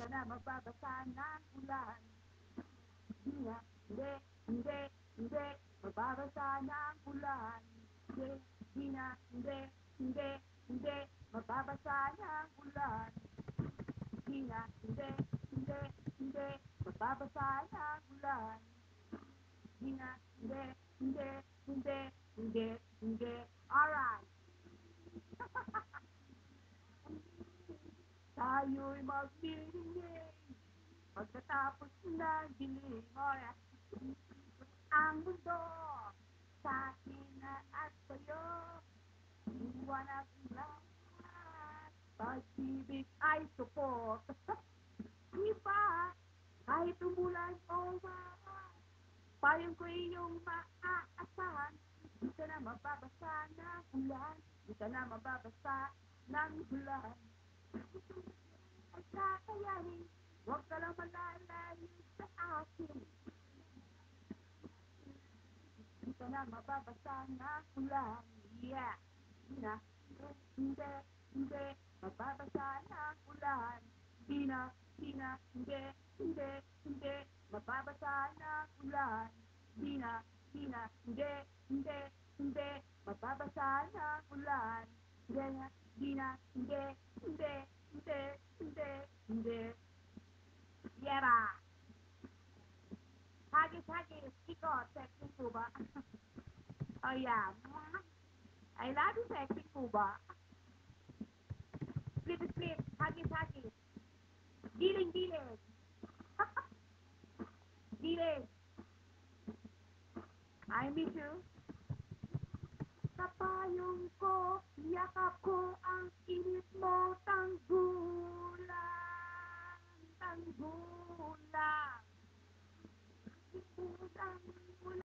ka na magbabasa ng ulan. Hindi na, hindi, hindi, hindi, magbabasa ng ulan. Hindi, hindi na, hindi, hindi, hindi, magbabasa ng ulan. Hindi na, hindi, hindi, hindi, magbabasa ng ulan. Hindi na, hindi, hindi, hindi, hindi, hindi, alright. Tayo'y magdidinig pagkatapos ng dilim. Alright. Ang mundo sa akin na at sa'yo, liwanag lahat, pag-ibig ay support. Iba, kahit umulan o maran, payong ko iyong maaasahan. Di ka na mababasa ng ulan, di ka na mababasa ng ulan. Ay kakayanin, huwag ka lang malalayo sa akin. Di ka na mababasa ng ulan, yeah. Di na, hindi, hindi, mababasa ng ulan. Di na, hindi, hindi, hindi, mababasa ng ulan. Di na, hindi, hindi, hindi, mababasa ng ulan. Di na, hindi, hindi, hindi, hindi, hindi. Yera! Hagis, hagis, iko, sexy po ba? Oh yeah. I love you, sexy po ba? Split, split, hagis, hagis. Giling, giling. Giling. I miss you. Sa payong ko, yakap ko ang init mo, tanggulan, tanggulan.